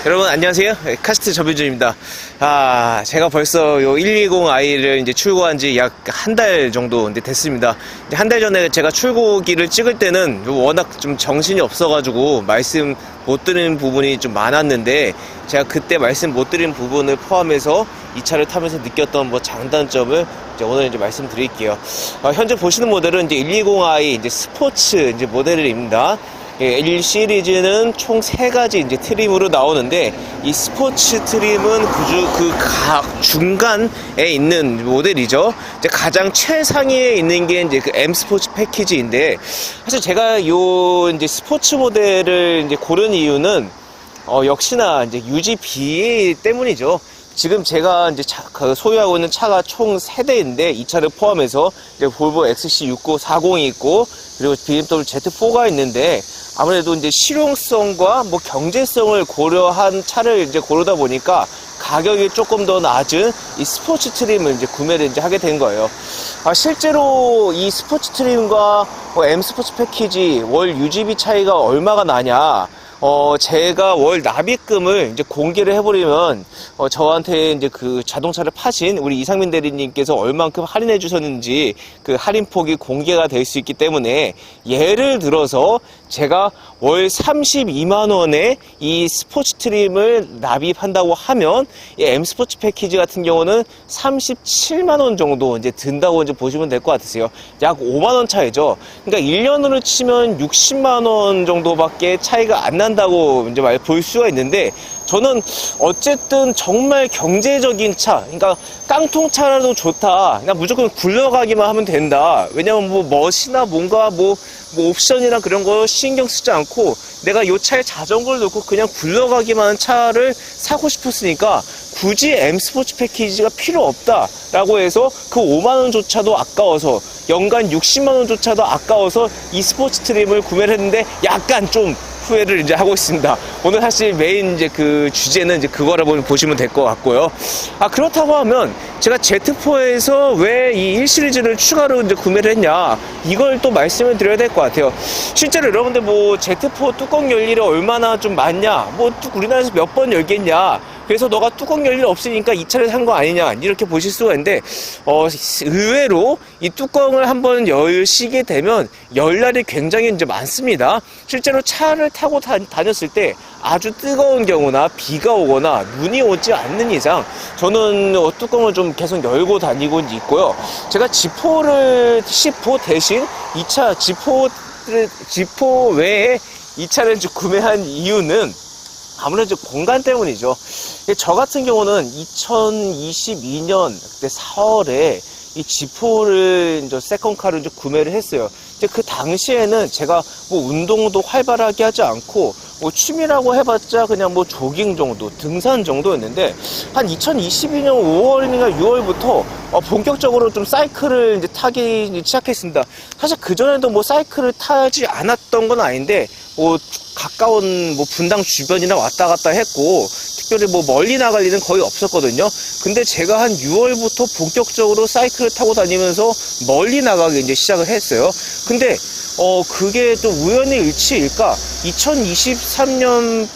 여러분 안녕하세요. 카스트 전민준입니다. 제가 벌써 요 120i를 이제 출고한 지 약 한 달 정도 이제 됐습니다. 한 달 전에 제가 출고기를 찍을 때는 워낙 좀 정신이 없어가지고 말씀 못 드린 부분이 좀 많았는데, 제가 그때 말씀 못 드린 부분을 포함해서 이 차를 타면서 느꼈던 장단점을 이제 오늘 이제 말씀드릴게요. 현재 보시는 모델은 이제 120i 이제 스포츠 이제 모델입니다. 1 시리즈는 총 3가지 이제 트림으로 나오는데, 이 스포츠 트림은 각 중간에 있는 모델이죠. 이제 가장 최상위에 있는 게 이제 그 M 스포츠 패키지인데, 사실 제가 요 이제 스포츠 모델을 이제 고른 이유는 역시나 이제 유지 BA 때문이죠. 지금 제가 이제 소유하고 있는 차가 총 3대인데, 이 차를 포함해서 이제 볼보 XC6940이 있고, 그리고 BMW Z4가 있는데, 아무래도 이제 실용성과 경제성을 고려한 차를 이제 고르다 보니까 가격이 조금 더 낮은 이 스포츠 트림을 이제 구매를 이제 하게 된 거예요. 실제로 이 스포츠 트림과 M 스포츠 패키지 월 유지비 차이가 얼마가 나냐? 제가 월 납입금을 이제 공개를 해버리면, 저한테 이제 그 자동차를 파신 우리 이상민 대리님께서 얼만큼 할인해 주셨는지 그 할인폭이 공개가 될 수 있기 때문에, 예를 들어서 제가 월 32만원에 이 스포츠 트림을 납입한다고 하면, 이 M 스포츠 패키지 같은 경우는 37만원 정도 이제 든다고 이제 보시면 될 것 같으세요. 약 5만원 차이죠. 그러니까 1년으로 치면 60만원 정도밖에 차이가 안 난다고 이제 볼 수가 있는데, 저는 어쨌든 정말 경제적인 차, 그러니까 깡통차라도 좋다, 그냥 무조건 굴러가기만 하면 된다. 왜냐면 멋이나 뭔가 옵션이나 그런 거 신경 쓰지 않고 내가 이 차에 자전거를 놓고 그냥 굴러가기만 하는 차를 사고 싶었으니까 굳이 M 스포츠 패키지가 필요 없다라고 해서 그 5만원조차도 아까워서, 연간 60만원조차도 아까워서 이 스포츠 트림을 구매를 했는데, 약간 좀 후회를 이제 하고 있습니다. 오늘 사실 메인 이제 그 주제는 이제 그거라고 보시면 될 것 같고요. 그렇다고 하면 제가 Z4에서 왜 이 1 시리즈를 추가로 이제 구매를 했냐, 이걸 또 말씀을 드려야 될 것 같아요. 실제로 여러분들 Z4 뚜껑 열 일이 얼마나 좀 많냐, 우리나라에서 몇 번 열겠냐, 그래서 너가 뚜껑 열 일 없으니까 이 차를 산 거 아니냐, 이렇게 보실 수가 있는데, 의외로 이 뚜껑을 한번 여시게 되면 열 날이 굉장히 이제 많습니다. 실제로 차를 타고 다녔을 때 아주 뜨거운 경우나 비가 오거나 눈이 오지 않는 이상 저는 뚜껑을 좀 계속 열고 다니고 있고요. 제가 G4 대신 이 차 G4 외에 이 차를 구매한 이유는 아무래도 공간 때문이죠. 저 같은 경우는 2022년 그때 4월에 이 G4를 이제 세컨카를 이제 구매를 했어요. 그 당시에는 제가 운동도 활발하게 하지 않고 취미라고 해봤자 그냥 조깅 정도, 등산 정도였는데, 한 2022년 5월이나 6월부터 본격적으로 좀 사이클을 이제 타기 시작했습니다. 사실 그전에도 사이클을 타지 않았던 건 아닌데, 가까운 분당 주변이나 왔다 갔다 했고, 특별히 멀리 나갈 일은 거의 없었거든요. 근데 제가 한 6월부터 본격적으로 사이클을 타고 다니면서 멀리 나가기 이제 시작을 했어요. 근데 그게 또 우연의 일치일까? 2022년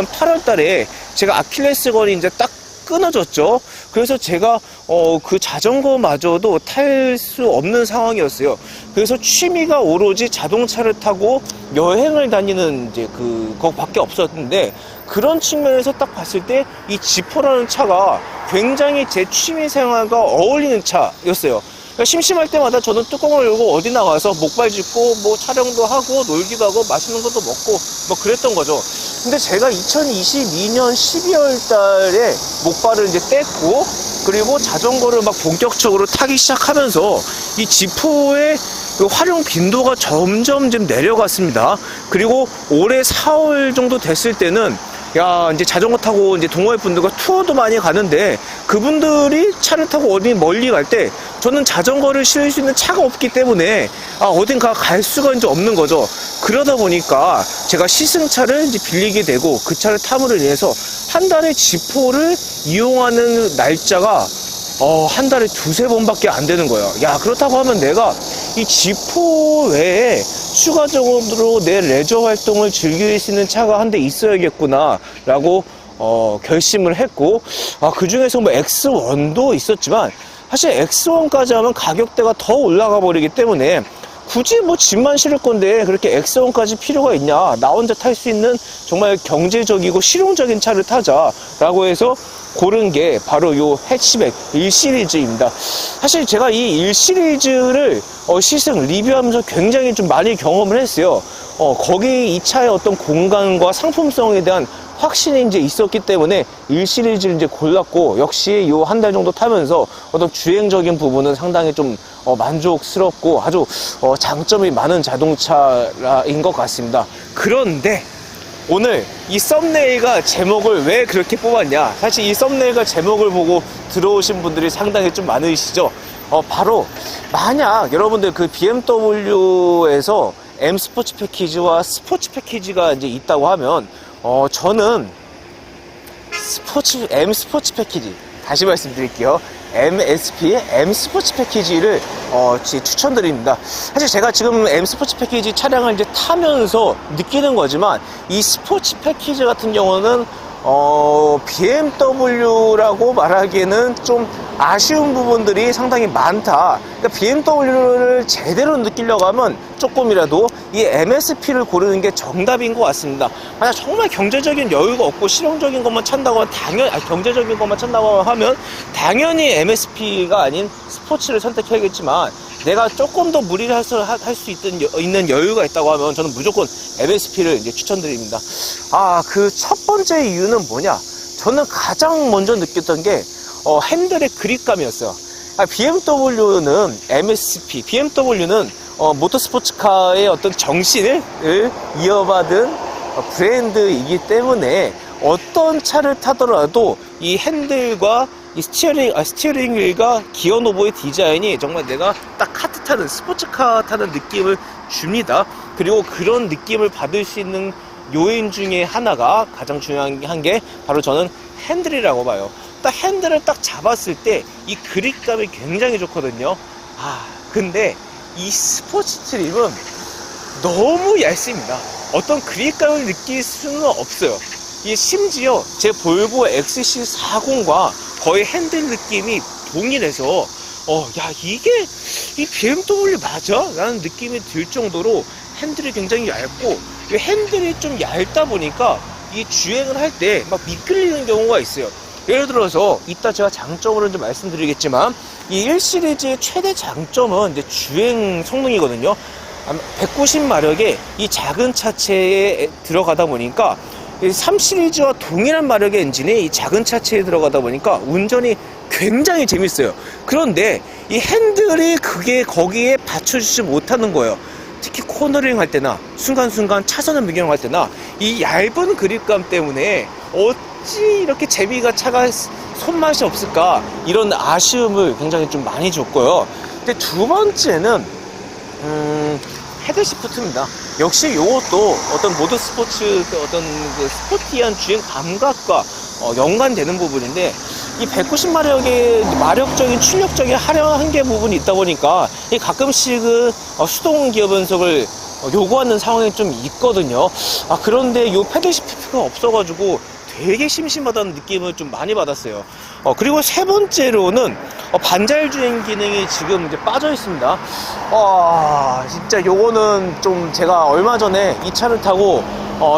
8월 달에 제가 아킬레스건이 이제 딱 끊어졌죠. 그래서 제가 그 자전거마저도 탈 수 없는 상황이었어요. 그래서 취미가 오로지 자동차를 타고 여행을 다니는 이제 그거밖에 없었는데, 그런 측면에서 딱 봤을 때 이 G4라는 차가 굉장히 제 취미 생활과 어울리는 차였어요. 심심할 때마다 저는 뚜껑을 열고 어디 나가서 목발 짚고 촬영도 하고 놀기도 하고 맛있는 것도 먹고 그랬던 거죠. 근데 제가 2022년 12월 달에 목발을 이제 뗐고, 그리고 자전거를 본격적으로 타기 시작하면서 이 G4의 그 활용 빈도가 점점 좀 내려갔습니다. 그리고 올해 4월 정도 됐을 때는 이제 자전거 타고 이제 동호회 분들과 투어도 많이 가는데, 그분들이 차를 타고 어디 멀리 갈 때 저는 자전거를 실을 수 있는 차가 없기 때문에 어딘가 갈 수가 이제 없는 거죠. 그러다 보니까 제가 시승차를 이제 빌리게 되고, 그 차를 탐으로 인해서 한 달에 G4를 이용하는 날짜가 한 달에 2-3번밖에 안 되는 거예요. 그렇다고 하면 내가 이 G4 외에 추가적으로 내 레저 활동을 즐길 수 있는 차가 한 대 있어야겠구나 라고 결심을 했고, 그 중에서 뭐 X1도 있었지만 사실 X1까지 하면 가격대가 더 올라가 버리기 때문에 굳이 뭐 집만 실을 건데 그렇게 X1까지 필요가 있냐, 나 혼자 탈 수 있는 정말 경제적이고 실용적인 차를 타자라고 해서 고른 게 바로 요 해치백 1시리즈입니다. 사실 제가 이 1시리즈를 시승 리뷰하면서 굉장히 좀 많이 경험을 했어요. 거기 이 차의 어떤 공간과 상품성에 대한 확신이 이제 있었기 때문에 1시리즈를 이제 골랐고, 역시 요 한 달 정도 타면서 어떤 주행적인 부분은 상당히 좀 만족스럽고 아주 장점이 많은 자동차인 것 같습니다. 그런데 오늘 이 썸네일과 제목을 왜 그렇게 뽑았냐, 사실 이 썸네일과 제목을 보고 들어오신 분들이 상당히 좀 많으시죠. 바로 만약 여러분들 그 BMW에서 M 스포츠 패키지와 스포츠 패키지가 이제 있다고 하면 저는 M 스포츠 패키지, 다시 말씀드릴게요. MSP의 M 스포츠 패키지를 추천드립니다. 사실 제가 지금 M 스포츠 패키지 차량을 이제 타면서 느끼는 거지만, 이 스포츠 패키지 같은 경우는 BMW라고 말하기에는 좀 아쉬운 부분들이 상당히 많다. 그러니까 BMW를 제대로 느끼려고 하면 조금이라도 이 MSP를 고르는 게 정답인 것 같습니다. 만약 정말 경제적인 여유가 없고 실용적인 것만 찾는다고 하면 경제적인 것만 찾는다고 하면 당연히 MSP가 아닌 스포츠를 선택해야겠지만, 내가 조금 더 무리를 할 수 있는 여유가 있다고 하면 저는 무조건 MSP를 이제 추천드립니다. 그 첫 번째 이유는 뭐냐? 저는 가장 먼저 느꼈던 게 핸들의 그립감이었어요. BMW는 BMW는 모터스포츠카의 어떤 정신을 이어받은 브랜드이기 때문에 어떤 차를 타더라도 이 핸들과 이 스티어링 휠과 기어 노브의 디자인이 정말 내가 딱 카트 타는, 스포츠카 타는 느낌을 줍니다. 그리고 그런 느낌을 받을 수 있는 요인 중에 하나가, 가장 중요한 게 바로 저는 핸들이라고 봐요. 딱 핸들을 딱 잡았을 때 이 그립감이 굉장히 좋거든요. 근데 이 스포츠 트림은 너무 얇습니다. 어떤 그립감을 느낄 수는 없어요. 심지어 제 볼보 XC40과 거의 핸들 느낌이 동일해서 이게 이 BMW 맞아? 라는 느낌이 들 정도로 핸들이 굉장히 얇고, 이 핸들이 좀 얇다 보니까 이 주행을 할 때 막 미끌리는 경우가 있어요. 예를 들어서 이따 제가 장점으로 좀 말씀드리겠지만, 이 1시리즈의 최대 장점은 이제 주행 성능이거든요. 190마력의 이 작은 차체에 들어가다 보니까 3시리즈와 동일한 마력의 엔진이 이 작은 차체에 들어가다 보니까 운전이 굉장히 재밌어요. 그런데 이 핸들이 거기에 받쳐주지 못하는 거예요. 특히 코너링 할 때나 순간순간 차선을 변경할 때나 이 얇은 그립감 때문에 어찌 이렇게 차가 손맛이 없을까, 이런 아쉬움을 굉장히 좀 많이 줬고요. 근데 두 번째는 헤드 시프트입니다. 역시 이것도 어떤 모드 스포츠, 어떤 그 스포티한 주행 감각과 연관되는 부분인데, 이 190마력의 마력적인 출력적인 한계 부분이 있다 보니까 가끔씩은 수동 기어 변속을 요구하는 상황이 좀 있거든요. 그런데 요 패드 시프트가 없어가지고 되게 심심하다는 느낌을 좀 많이 받았어요. 그리고 세 번째로는 반자율 주행 기능이 지금 이제 빠져 있습니다. 진짜 요거는 좀, 제가 얼마 전에 이 차를 타고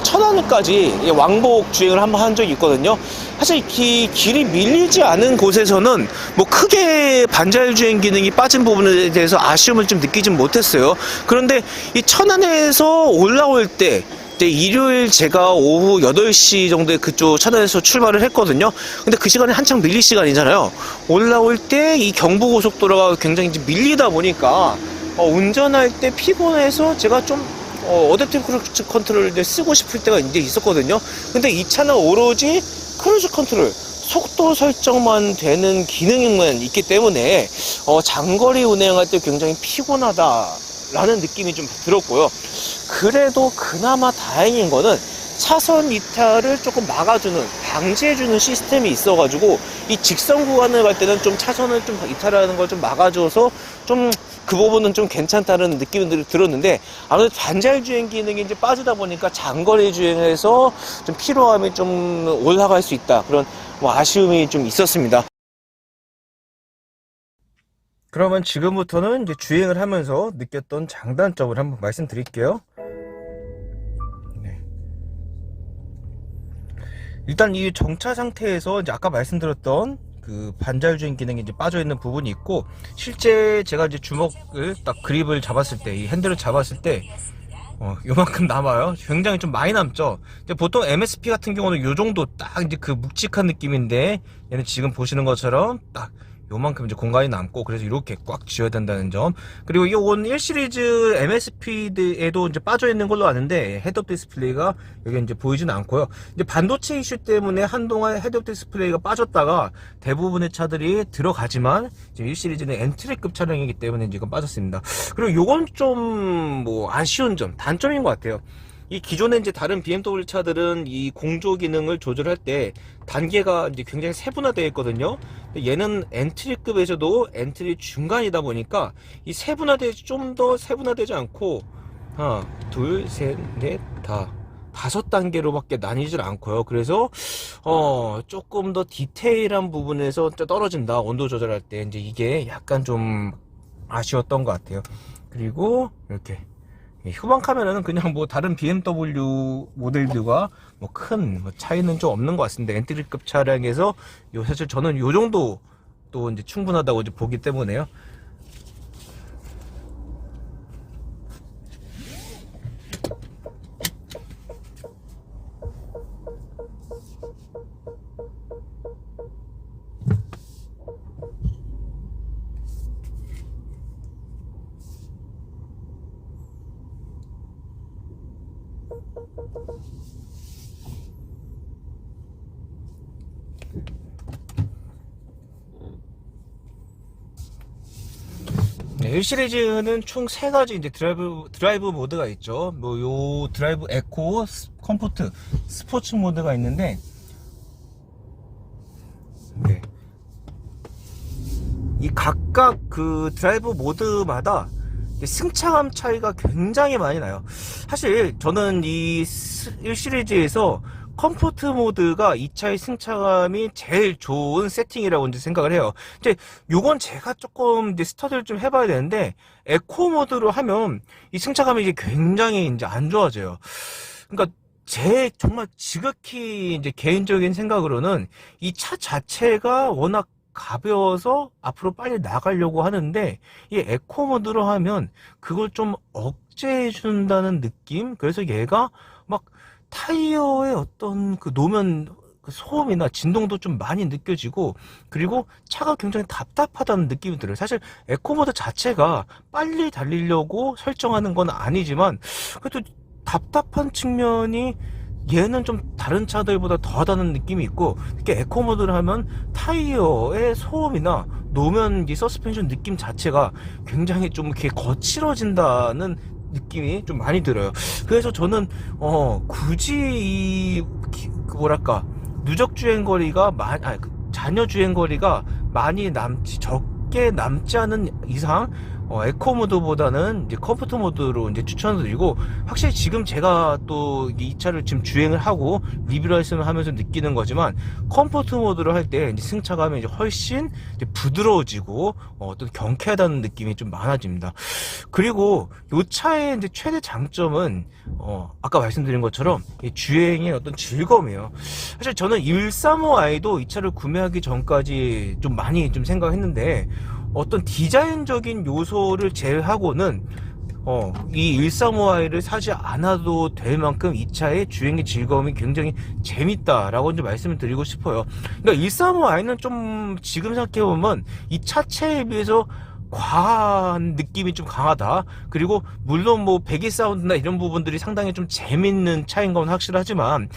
천안까지 왕복 주행을 한번 한 적이 있거든요. 사실 길이 밀리지 않은 곳에서는 뭐 크게 반자율 주행 기능이 빠진 부분에 대해서 아쉬움을 좀 느끼진 못했어요. 그런데 이 천안에서 올라올 때, 일요일 제가 오후 8시 정도에 그쪽 천안에서 출발을 했거든요. 근데 그 시간에 한창 밀릴 시간이잖아요. 올라올 때 이 경부고속도로가 굉장히 밀리다 보니까 운전할 때 피곤해서 제가 좀 어댑티브 크루즈 컨트롤을 쓰고 싶을 때가 이제 있었거든요. 근데 이 차는 오로지 크루즈 컨트롤, 속도 설정만 되는 기능만 있기 때문에 장거리 운행할 때 굉장히 피곤하다라는 느낌이 좀 들었고요. 그래도 그나마 다행인 거는 차선 이탈을 조금 막아주는, 방지해주는 시스템이 있어가지고 이 직선 구간을 갈 때는 좀 차선을 좀 이탈하는 걸 좀 막아줘서 좀 그 부분은 좀 괜찮다는 느낌이 들었는데, 아무래도 반자율 주행 기능이 이제 빠지다 보니까 장거리 주행에서 좀 피로함이 좀 올라갈 수 있다, 그런 뭐 아쉬움이 좀 있었습니다. 그러면 지금부터는 이제 주행을 하면서 느꼈던 장단점을 한번 말씀드릴게요. 네. 일단 이 정차 상태에서 이제 아까 말씀드렸던 그 반자율 주행 기능이 이제 빠져 있는 부분이 있고, 실제 제가 이제 주먹을 딱 그립을 잡았을 때, 이 핸들을 잡았을 때 요만큼 남아요. 굉장히 좀 많이 남죠. 근데 보통 MSP 같은 경우는 요 정도 딱 이제 그 묵직한 느낌인데, 얘는 지금 보시는 것처럼 딱 요만큼 이제 공간이 남고, 그래서 이렇게 꽉 쥐어야 된다는 점. 그리고 이건 1시리즈 MSP에도 이제 빠져 있는 걸로 아는데, 헤드업 디스플레이가 여기 이제 보이지는 않고요. 이제 반도체 이슈 때문에 한동안 헤드업 디스플레이가 빠졌다가 대부분의 차들이 들어가지만, 이제 1시리즈는 엔트리급 차량이기 때문에 지금 빠졌습니다. 그리고 요건 좀 뭐 아쉬운 점, 단점인 것 같아요. 이 기존에 이제 다른 BMW 차들은 이 공조 기능을 조절할 때 단계가 이제 굉장히 세분화되어 있거든요. 얘는 엔트리급에서도 엔트리 중간이다 보니까 이 좀 더 세분화되지 않고, 하나, 둘, 셋, 넷, 다섯 단계로밖에 나뉘질 않고요. 그래서 조금 더 디테일한 부분에서 떨어진다, 온도 조절할 때. 이제 이게 약간 좀 아쉬웠던 것 같아요. 그리고 이렇게 후방 카메라는 그냥 뭐 다른 BMW 모델들과 뭐 큰 차이는 좀 없는 것 같습니다. 엔트리급 차량에서 사실 저는 요 정도 또 이제 충분하다고 이제 보기 때문에요. 네, 1시리즈는 총 3가지 이제 드라이브 모드가 있죠. 뭐 요 드라이브 에코, 컴포트, 스포츠 모드가 있는데, 네. 이 각각 그 드라이브 모드마다 승차감 차이가 굉장히 많이 나요. 사실 저는 이 1시리즈에서 컴포트 모드가 이 차의 승차감이 제일 좋은 세팅이라고 이제 생각을 해요. 이제 요건 제가 조금 이제 스터디를 좀 해봐야 되는데, 에코 모드로 하면 이 승차감이 이제 굉장히 이제 안 좋아져요. 그러니까 제 정말 지극히 이제 개인적인 생각으로는 이 차 자체가 워낙 가벼워서 앞으로 빨리 나가려고 하는데, 이 에코 모드로 하면 그걸 좀 억제해 준다는 느낌? 그래서 얘가 막 타이어의 어떤 그 노면 그 소음이나 진동도 좀 많이 느껴지고, 그리고 차가 굉장히 답답하다는 느낌이 들어요. 사실 에코모드 자체가 빨리 달리려고 설정하는 건 아니지만, 그래도 답답한 측면이 얘는 좀 다른 차들보다 더하다는 느낌이 있고, 특히 에코모드를 하면 타이어의 소음이나 노면 이 서스펜션 느낌 자체가 굉장히 좀 이렇게 거칠어진다는 느낌이 좀 많이 들어요. 그래서 저는 굳이 뭐랄까, 누적 주행 거리가 잔여 주행 거리가 많이 적게 남지 않은 이상 에코 모드보다는 이제 컴포트 모드로 이제 추천드리고, 확실히 지금 제가 또 이 차를 지금 주행을 하고 리뷰를 하면서 느끼는 거지만, 컴포트 모드로 할 때 이제 승차감이 이제 훨씬 이제 부드러워지고 어떤 경쾌하다는 느낌이 좀 많아집니다. 그리고 이 차의 이제 최대 장점은 아까 말씀드린 것처럼 이 주행의 어떤 즐거움이에요. 사실 저는 135i도 이 차를 구매하기 전까지 좀 많이 좀 생각했는데, 어떤 디자인적인 요소를 제외하고는 이 135i를 사지 않아도 될 만큼 이 차의 주행의 즐거움이 굉장히 재밌다라고 이제 말씀을 드리고 싶어요. 그러니까 135i는 좀 지금 생각해보면 이 차체에 비해서 과한 느낌이 좀 강하다. 그리고 물론 뭐 배기 사운드나 이런 부분들이 상당히 좀 재밌는 차인 건 확실하지만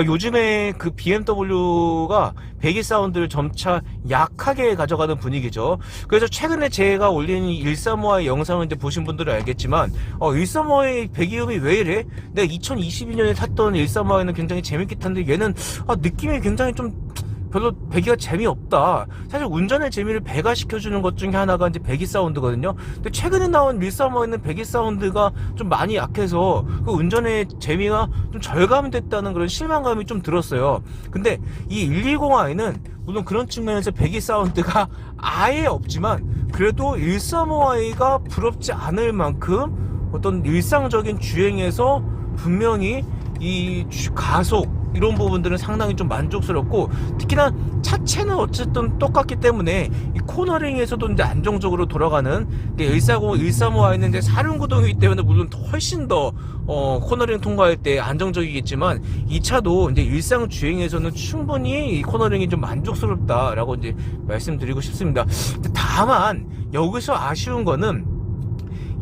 요즘에 그 BMW가 배기 사운드를 점차 약하게 가져가는 분위기죠. 그래서 최근에 제가 올린 135의 영상을 이제 보신 분들은 알겠지만 135의 배기음이 왜 이래? 내가 2022년에 탔던 135에는 굉장히 재밌게 탔는데 얘는 느낌이 굉장히 좀 별로 배기가 재미없다. 사실 운전의 재미를 배가시켜주는 것 중에 하나가 이제 배기 사운드거든요. 근데 최근에 나온 135에는 배기 사운드가 좀 많이 약해서 그 운전의 재미가 좀 절감됐다는 그런 실망감이 좀 들었어요. 근데 이 120i는 물론 그런 측면에서 배기 사운드가 아예 없지만 그래도 135i가 부럽지 않을 만큼 어떤 일상적인 주행에서 분명히 이 가속 이런 부분들은 상당히 좀 만족스럽고, 특히나 차체는 어쨌든 똑같기 때문에 이 코너링에서도 이제 안정적으로 돌아가는 140, 135i는 이제 사륜구동이기 때문에 물론 훨씬 더 코너링 통과할 때 안정적이겠지만 이 차도 이제 일상 주행에서는 충분히 이 코너링이 좀 만족스럽다라고 이제 말씀드리고 싶습니다. 다만 여기서 아쉬운 거는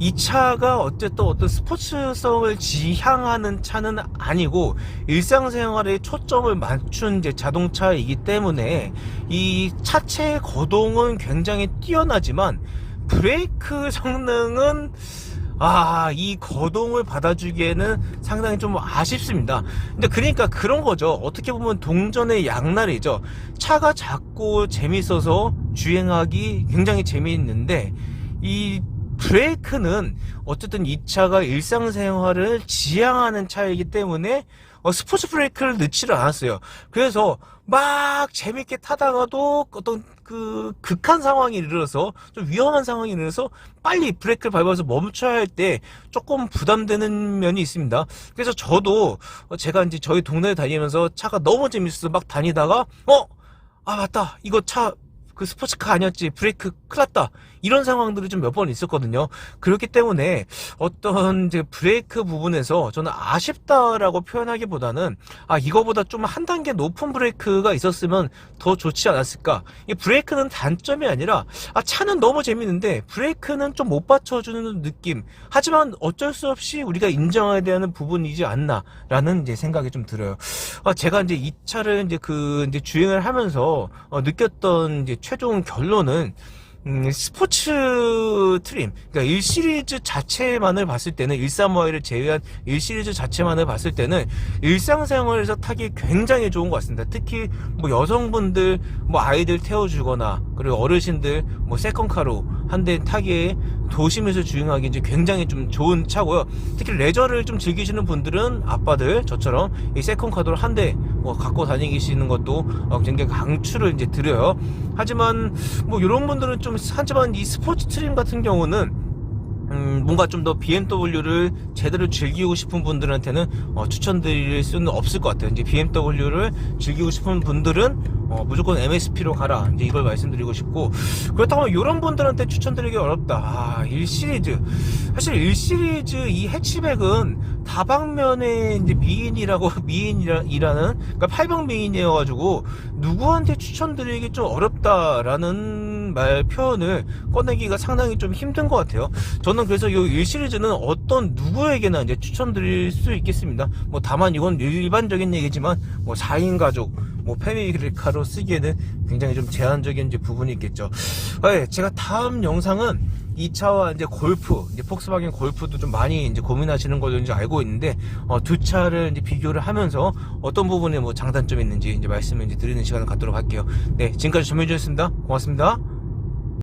이 차가 어쨌든 어떤 스포츠성을 지향하는 차는 아니고 일상생활에 초점을 맞춘 이제 자동차이기 때문에 이 차체 거동은 굉장히 뛰어나지만 브레이크 성능은 이 거동을 받아주기에는 상당히 좀 아쉽습니다. 근데 그러니까 그런 거죠. 어떻게 보면 동전의 양날이죠. 차가 작고 재밌어서 주행하기 굉장히 재미있는데 이 브레이크는 어쨌든 이 차가 일상생활을 지향하는 차이기 때문에 스포츠 브레이크를 넣지를 않았어요. 그래서 막 재밌게 타다가도 어떤 그 극한 상황이 이르러서 좀 위험한 상황이 이르러서 빨리 브레이크를 밟아서 멈춰야 할 때 조금 부담되는 면이 있습니다. 그래서 저도 제가 이제 저희 동네에 다니면서 차가 너무 재밌어서 막 다니다가 맞다, 이거 차 그 스포츠카 아니었지, 브레이크 큰일 났다, 이런 상황들이 좀 몇 번 있었거든요. 그렇기 때문에 어떤 이제 브레이크 부분에서 저는 아쉽다라고 표현하기보다는 이거보다 좀 한 단계 높은 브레이크가 있었으면 더 좋지 않았을까. 이 브레이크는 단점이 아니라 차는 너무 재밌는데 브레이크는 좀 못 받쳐주는 느낌. 하지만 어쩔 수 없이 우리가 인정해야 되는 부분이지 않나라는 이제 생각이 좀 들어요. 제가 이제 이 차를 이제 주행을 하면서 느꼈던 이제 최종 결론은 스포츠 트림, 그러니까 1시리즈 자체만을 봤을 때는 135i를 제외한 1시리즈 자체만을 봤을 때는 일상생활에서 타기 굉장히 좋은 것 같습니다. 특히 뭐 여성분들, 뭐 아이들 태워주거나 그리고 어르신들 뭐 세컨카로 한 대 타기에 도심에서 주행하기 이제 굉장히 좀 좋은 차고요. 특히 레저를 좀 즐기시는 분들은 아빠들 저처럼 이 세컨카도 한 대 갖고 다니시는 것도 굉장히 강추를 이제 드려요. 하지만 뭐 이런 분들은 하지만 이 스포츠 트림 같은 경우는 뭔가 좀 더 BMW를 제대로 즐기고 싶은 분들한테는 추천드릴 수는 없을 것 같아요. 이제 BMW를 즐기고 싶은 분들은 무조건 MSP로 가라, 이제 이걸 말씀드리고 싶고, 그렇다고 이런 분들한테 추천드리기 어렵다. 1시리즈, 사실 1시리즈 이 해치백은 다방면의 이제 미인이라는 그러니까 8방 미인이어가지고 누구한테 추천드리기 좀 어렵다라는 말 표현을 꺼내기가 상당히 좀 힘든 것 같아요. 저는 그래서 이 1시리즈는 어떤 누구에게나 이제 추천드릴 수 있겠습니다. 뭐 다만 이건 일반적인 얘기지만 뭐 4인 가족, 뭐 패밀리카로 쓰기에는 굉장히 좀 제한적인 이제 부분이 있겠죠. 제가 다음 영상은 이 차와 이제 골프, 이제 폭스바겐 골프도 좀 많이 이제 고민하시는 걸로 이제 알고 있는데, 두 차를 이제 비교를 하면서 어떤 부분에 뭐 장단점이 있는지 이제 말씀을 이제 드리는 시간을 갖도록 할게요. 네, 지금까지 전민주였습니다. 고맙습니다.